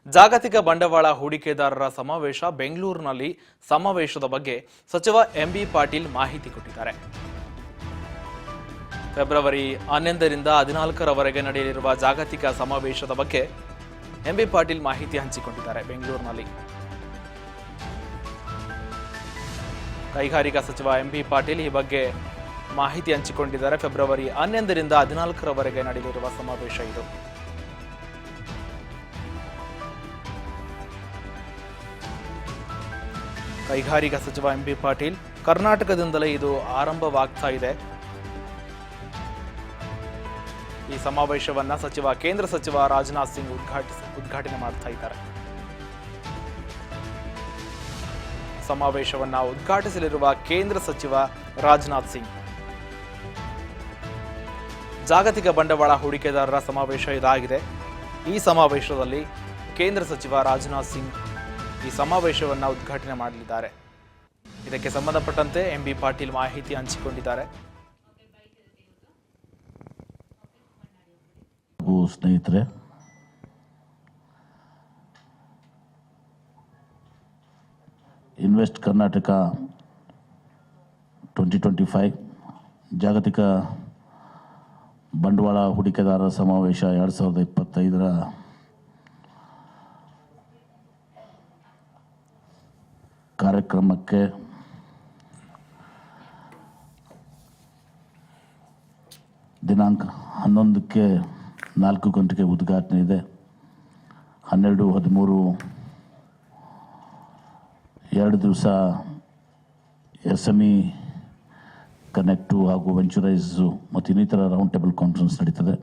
ಜಾಗತಿಕ ಬಂಡವಾಳ ಹೂಡಿಕೆದಾರರ ಸಮಾವೇಶ ಬೆಂಗಳೂರಿನಲ್ಲಿ ಸಮಾವೇಶದ ಬಗ್ಗೆ ಸಚಿವ ಎಂಬಿ ಪಾಟೀಲ್ ಮಾಹಿತಿ ಕೊಟ್ಟಿದ್ದಾರೆ. ಫೆಬ್ರವರಿ 11ರಿಂದ 14ರವರೆಗೆ ನಡೆಯಲಿರುವ ಜಾಗತಿಕ ಸಮಾವೇಶದ ಬಗ್ಗೆ ಎಂಬಿ ಪಾಟೀಲ್ ಮಾಹಿತಿ ಹಂಚಿಕೊಂಡಿದ್ದಾರೆ. ಬೆಂಗಳೂರಿನಲ್ಲಿ ಕೈಗಾರಿಕಾ ಸಚಿವ ಎಂಬಿ ಪಾಟೀಲ್ ಈ ಬಗ್ಗೆ ಮಾಹಿತಿ ಹಂಚಿಕೊಂಡಿದ್ದಾರೆ. ಫೆಬ್ರವರಿ 11ರಿಂದ 14ರವರೆಗೆ ನಡೆಯಲಿರುವ ಸಮಾವೇಶ ಇದು. ಕೈಗಾರಿಕಾ ಸಚಿವ ಎಂಬಿ ಪಾಟೀಲ್, ಕರ್ನಾಟಕದಿಂದಲೇ ಇದು ಆರಂಭವಾಗ್ತಾ ಇದೆ. ಈ ಸಮಾವೇಶವನ್ನ ಕೇಂದ್ರ ಸಚಿವ ರಾಜನಾಥ್ ಸಿಂಗ್ ಉದ್ಘಾಟನೆ ಮಾಡ್ತಾ ಇದ್ದಾರೆ. ಸಮಾವೇಶವನ್ನ ಉದ್ಘಾಟಿಸಲಿರುವ ಕೇಂದ್ರ ಸಚಿವ ರಾಜನಾಥ್ ಸಿಂಗ್. ಜಾಗತಿಕ ಬಂಡವಾಳ ಹೂಡಿಕೆದಾರರ ಸಮಾವೇಶ ಇದಾಗಿದೆ. ಈ ಸಮಾವೇಶದಲ್ಲಿ ಕೇಂದ್ರ ಸಚಿವ ರಾಜನಾಥ್ ಸಿಂಗ್ ಈ ಸಮಾವೇಶವನ್ನು ಉದ್ಘಾಟನೆ ಮಾಡಲಿದ್ದಾರೆ. ಇದಕ್ಕೆ ಸಂಬಂಧಪಟ್ಟಂತೆ ಎಂಬಿ ಪಾಟೀಲ್ ಮಾಹಿತಿ ಹಂಚಿಕೊಂಡಿದ್ದಾರೆ. ಸ್ನೇಹಿತರೆ, ಇನ್ವೆಸ್ಟ್ ಕರ್ನಾಟಕ 2025 ಜಾಗತಿಕ ಬಂಡವಾಳ ಹೂಡಿಕೆದಾರರ ಸಮಾವೇಶ 2025ರ ಕಾರ್ಯಕ್ರಮಕ್ಕೆ ದಿನಾಂಕ 11ಕ್ಕೆ 4 ಗಂಟೆಗೆ ಉದ್ಘಾಟನೆ ಇದೆ. 12, 13 2 ದಿವಸ SME ಕನೆಕ್ಟು ಹಾಗೂ ವೆಂಚುರೈಸು ಮತ್ತು ಇನ್ನಿತರ ರೌಂಡ್ ಟೇಬಲ್ ಕಾನ್ಫರೆನ್ಸ್ ನಡೀತದೆ.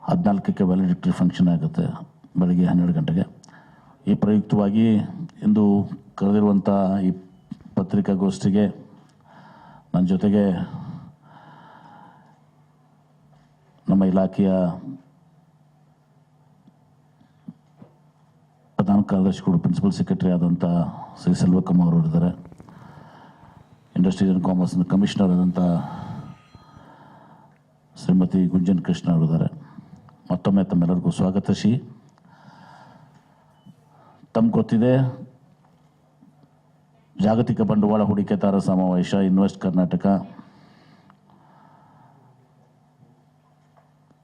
14ಕ್ಕೆ ವ್ಯಾಲಿಡಿಕ್ಟರಿ ಫಂಕ್ಷನ್ ಆಗುತ್ತೆ ಬೆಳಗ್ಗೆ 12 ಗಂಟೆಗೆ. ಈ ಪ್ರಯುಕ್ತವಾಗಿ ಇಂದು ಕರೆದಿರುವಂಥ ಈ ಪತ್ರಿಕಾಗೋಷ್ಠಿಗೆ ನನ್ನ ಜೊತೆಗೆ ನಮ್ಮ ಇಲಾಖೆಯ ಪ್ರಧಾನ ಕಾರ್ಯದರ್ಶಿಗಳು, ಪ್ರಿನ್ಸಿಪಲ್ ಸೆಕ್ರೆಟರಿ ಆದಂಥ ಶ್ರೀ ಸೆಲ್ವಕಮ್ಮ ಅವರು ಇದ್ದಾರೆ. ಇಂಡಸ್ಟ್ರೀಸ್ ಆ್ಯಂಡ್ ಕಾಮರ್ಸ್ನ ಕಮಿಷನರ್ ಆದಂಥ ಶ್ರೀಮತಿ ಗುಂಜನ್ ಕೃಷ್ಣ ಅವರಿದ್ದಾರೆ. ಮತ್ತೊಮ್ಮೆ ತಮ್ಮೆಲ್ಲರಿಗೂ ಸ್ವಾಗತಿಸಿ, ತಮ್ಗೆ ಗೊತ್ತಿದೆ, ಜಾಗತಿಕ ಬಂಡವಾಳ ಹೂಡಿಕೆದಾರರ ಸಮಾವೇಶ ಇನ್ವೆಸ್ಟ್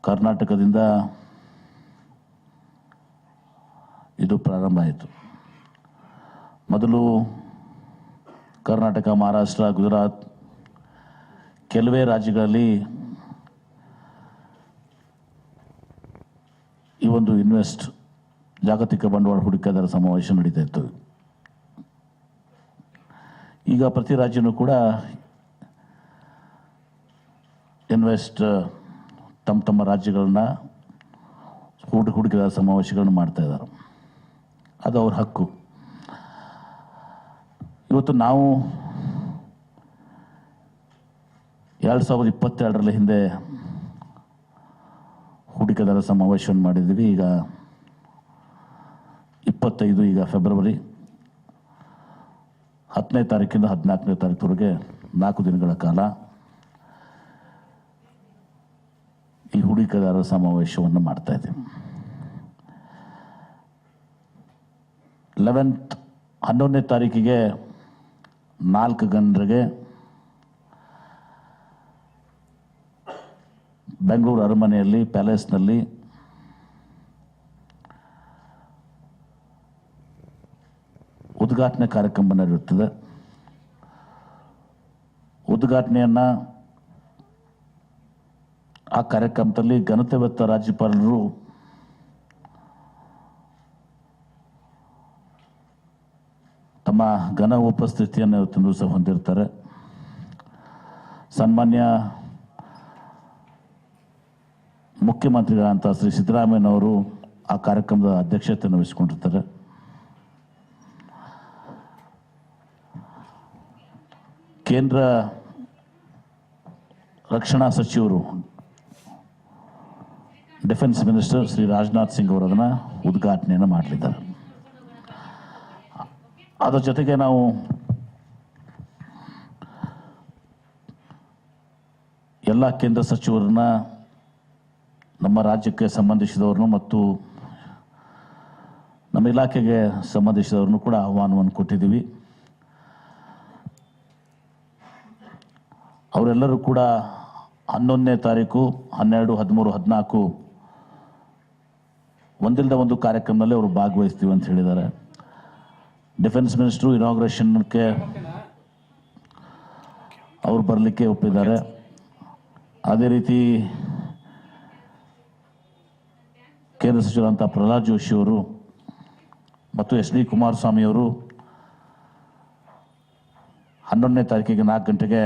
ಕರ್ನಾಟಕದಿಂದ ಇದು ಪ್ರಾರಂಭ ಆಯಿತು. ಮೊದಲು ಕರ್ನಾಟಕ, ಮಹಾರಾಷ್ಟ್ರ, ಗುಜರಾತ್ ಕೆಲವೇ ರಾಜ್ಯಗಳಲ್ಲಿ ಈ ಒಂದು ಜಾಗತಿಕ ಬಂಡವಾಳ ಹೂಡಿಕೆದಾರರ ಸಮಾವೇಶ ನಡೀತಾ ಇತ್ತು. ಈಗ ಪ್ರತಿ ರಾಜ್ಯನೂ ಕೂಡ ತಮ್ಮ ರಾಜ್ಯಗಳನ್ನ ಹೂಡಿಕೆದಾರ ಸಮಾವೇಶಗಳನ್ನು ಮಾಡ್ತಾ ಇದ್ದಾರೆ. ಅದು ಅವ್ರ ಹಕ್ಕು. ಇವತ್ತು ನಾವು 2022ರಲ್ಲಿ ಹಿಂದೆ ಹೂಡಿಕೆದಾರ ಸಮಾವೇಶವನ್ನು ಮಾಡಿದ್ದೀವಿ. ಈಗ 25, ಈಗ ಫೆಬ್ರವರಿ 10ನೇ ತಾರೀಕಿಂದ 14ನೇ ತಾರೀಕುವರೆಗೆ 4 ದಿನಗಳ ಕಾಲ ಈ ಹೂಡಿಕೆದಾರರ ಸಮಾವೇಶವನ್ನು ಮಾಡ್ತಾ ಇದ್ದೀವಿ. 11ನೇ ತಾರೀಕಿಗೆ 4 ಗಂಟೆಗೆ ಬೆಂಗಳೂರು ಅರಮನೆಯಲ್ಲಿ, ಪ್ಯಾಲೇಸ್ನಲ್ಲಿ ಉದ್ಘಾಟನೆ ಕಾರ್ಯಕ್ರಮ ನಡೆಯುತ್ತದೆ. ಉದ್ಘಾಟನೆಯನ್ನು ಆ ಕಾರ್ಯಕ್ರಮದಲ್ಲಿ ಘನತೆವೆತ್ತ ರಾಜ್ಯಪಾಲರು ತಮ್ಮ ಘನ ಉಪಸ್ಥಿತಿಯನ್ನು ಇವತ್ತಿನ ದಿವಸ ಹೊಂದಿರ್ತಾರೆ. ಸನ್ಮಾನ್ಯ ಮುಖ್ಯಮಂತ್ರಿಗಳಂತ ಶ್ರೀ ಸಿದ್ದರಾಮಯ್ಯನವರು ಆ ಕಾರ್ಯಕ್ರಮದ ಅಧ್ಯಕ್ಷತೆಯನ್ನು ವಹಿಸಿಕೊಂಡಿರ್ತಾರೆ. ಕೇಂದ್ರ ರಕ್ಷಣಾ ಸಚಿವರು, ಡಿಫೆನ್ಸ್ ಮಿನಿಸ್ಟರ್ ಶ್ರೀ ರಾಜನಾಥ್ ಸಿಂಗ್ ಅವರು ಅದನ್ನು ಉದ್ಘಾಟನೆಯನ್ನು ಮಾಡಲಿದ್ದಾರೆ. ಅದರ ಜೊತೆಗೆ ನಾವು ಎಲ್ಲ ಕೇಂದ್ರ ಸಚಿವರನ್ನ ನಮ್ಮ ರಾಜ್ಯಕ್ಕೆ ಸಂಬಂಧಿಸಿದವ್ರನ್ನು ಮತ್ತು ನಮ್ಮ ಇಲಾಖೆಗೆ ಸಂಬಂಧಿಸಿದವ್ರನ್ನು ಕೂಡ ಆಹ್ವಾನವನ್ನು ಕೊಟ್ಟಿದ್ದೀವಿ. ಅವರೆಲ್ಲರೂ ಕೂಡ 11ನೇ ತಾರೀಕು 12, 13, 14 ಒಂದಿಲ್ಲದ ಒಂದು ಕಾರ್ಯಕ್ರಮದಲ್ಲಿ ಅವರು ಭಾಗವಹಿಸ್ತೀವಿ ಅಂತ ಹೇಳಿದ್ದಾರೆ. ಡಿಫೆನ್ಸ್ ಮಿನಿಸ್ಟ್ರು ಇನಾಗ್ರೇಷನ್ಗೆ ಅವರು ಬರಲಿಕ್ಕೆ ಒಪ್ಪಿದ್ದಾರೆ. ಅದೇ ರೀತಿ ಕೇಂದ್ರ ಸಚಿವರಂಥ ಪ್ರಹ್ಲಾದ್ ಜೋಶಿ ಅವರು ಮತ್ತು SD ಕುಮಾರಸ್ವಾಮಿ ಅವರು 11ನೇ ತಾರೀಕಿಗೆ 4 ಗಂಟೆಗೆ